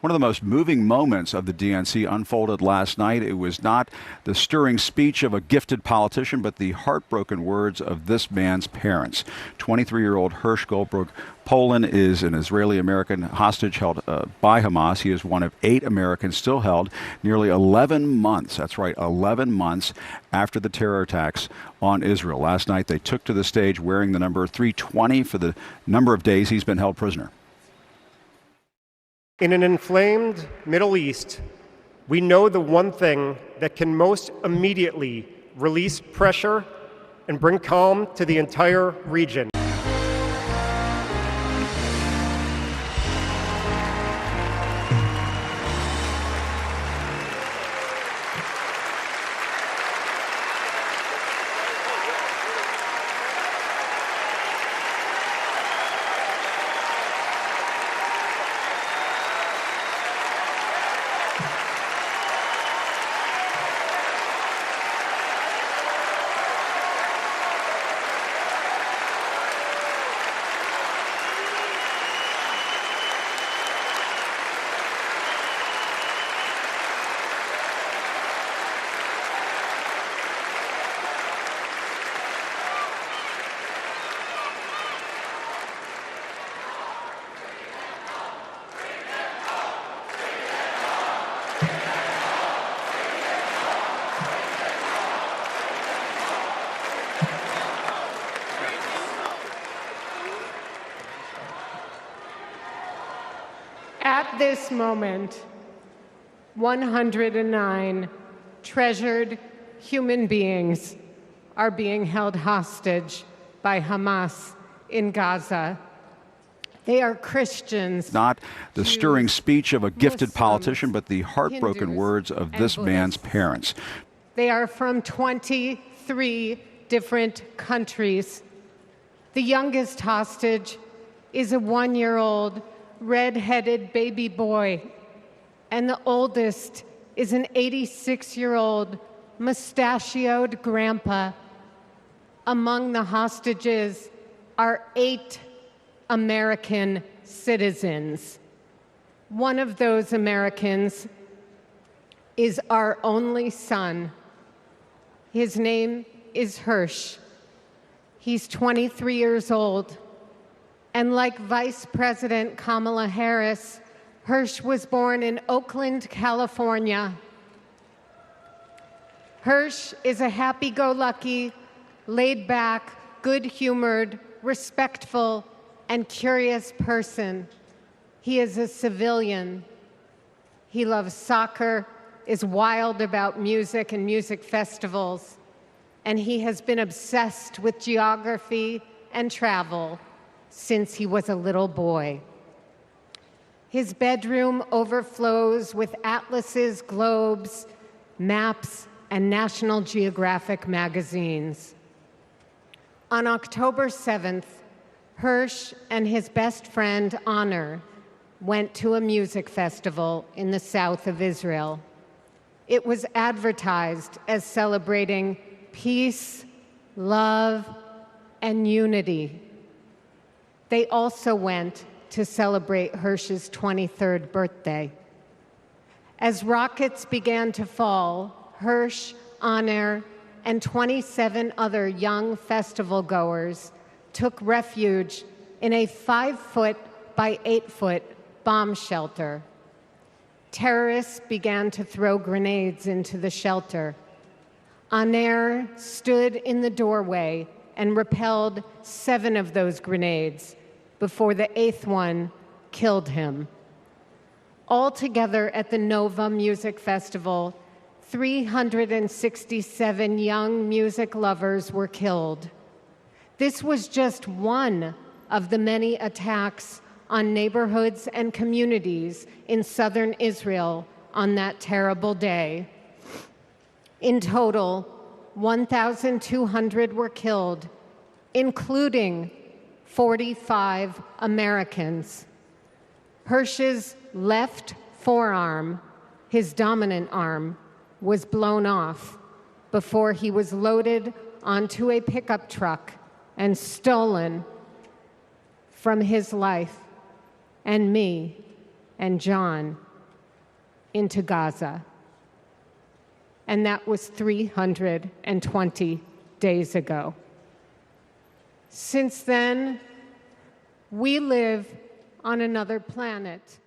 One of the most moving moments of the DNC unfolded last night. It was not the stirring speech of a gifted politician, but the heartbroken words of this man's parents. 23-year-old Hirsch Goldberg Poland is an Israeli-American hostage held by Hamas. He is one of 8 Americans still held nearly 11 months. That's right, 11 months after the terror attacks on Israel. Last night they took to the stage wearing the number 320 for the number of days he's been held prisoner. In an inflamed Middle East, we know the one thing that can most immediately release pressure and bring calm to the entire region. At this moment, 109 treasured human beings are being held hostage by Hamas in Gaza. They are Christians. Not the Jews, stirring speech of a gifted Muslims, politician, but the heartbroken Hindus, words of and this man's Buddhists. parents. They are from 23 different countries. The youngest hostage is a 1-year-old red-headed baby boy, and the oldest is an 86-year-old mustachioed grandpa. Among the hostages are 8 American citizens. One of those Americans is our only son. His name is Hirsch. He's 23 years old. And like Vice President Kamala Harris, Hirsch was born in Oakland, California. Hirsch is a happy-go-lucky, laid-back, good-humored, respectful, and curious person. He is a civilian. He loves soccer, is wild about music and music festivals, and he has been obsessed with geography and travel since he was a little boy. His bedroom overflows with atlases, globes, maps, and National Geographic magazines. On October 7th, Hirsch and his best friend, Honor, went to a music festival in the south of Israel. It was advertised as celebrating peace, love, and unity. They also went to celebrate Hirsch's 23rd birthday. As rockets began to fall, Hirsch, Honor, and 27 other young festival goers took refuge in a 5-foot by 8-foot bomb shelter. Terrorists began to throw grenades into the shelter. Honor stood in the doorway and repelled 7 of those grenades before the 8th one killed him. Altogether at the Nova Music Festival, 367 young music lovers were killed. This was just one of the many attacks on neighborhoods and communities in southern Israel on that terrible day. In total, 1,200 were killed, including 45 Americans. Hirsch's left forearm, his dominant arm, was blown off before he was loaded onto a pickup truck and stolen from his life and me and John into Gaza. And that was 320 days ago. Since then, we live on another planet.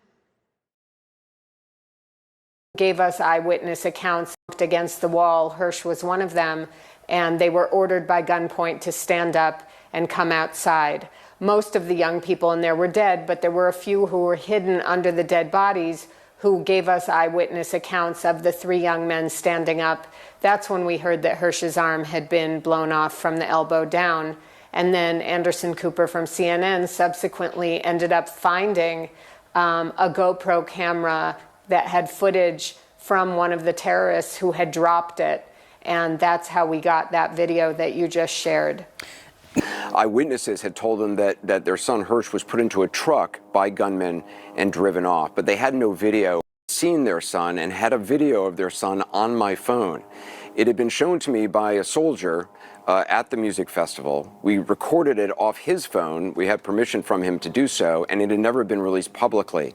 Gave us eyewitness accounts against the wall. Hirsch was one of them, and they were ordered by gunpoint to stand up and come outside. Most of the young people in there were dead, but there were a few who were hidden under the dead bodies who gave us eyewitness accounts of the three young men standing up. That's when we heard that Hirsch's arm had been blown off from the elbow down. And then Anderson Cooper from CNN subsequently ended up finding a GoPro camera that had footage from one of the terrorists who had dropped it. And that's how we got that video that you just shared. Eyewitnesses had told them that their son Hirsch was put into a truck by gunmen and driven off, but they had no video. Seen their son and had a video of their son on my phone. It had been shown to me by a soldier at the music festival. We recorded it off his phone. We had permission from him to do so, and it had never been released publicly.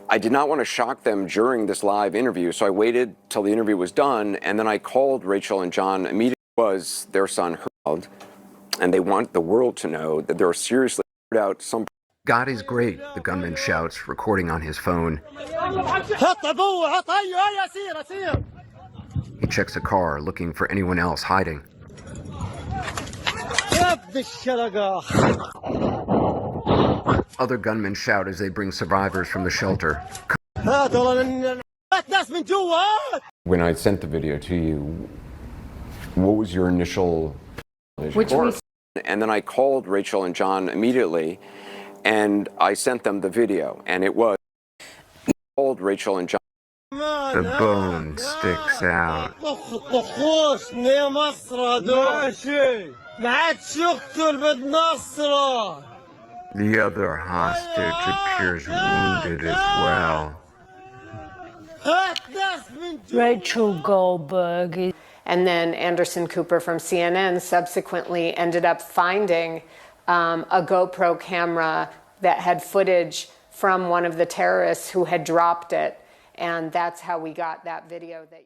I did not want to shock them during this live interview, so I waited till the interview was done, and then I called Rachel and John immediately. Was their son Hirsch, and they want the world to know that they're seriously out some. God is great, the gunman shouts, recording on his phone. He checks a car, looking for anyone else hiding. Other gunmen shout as they bring survivors from the shelter. When I sent the video to you, what was your initial... And then I called Rachel and John immediately, and I sent them the video, and it was... called Rachel and John. The bone sticks out. The other hostage appears wounded as well. Rachel Goldberg. And then Anderson Cooper from CNN subsequently ended up finding a GoPro camera that had footage from one of the terrorists who had dropped it. And that's how we got that video that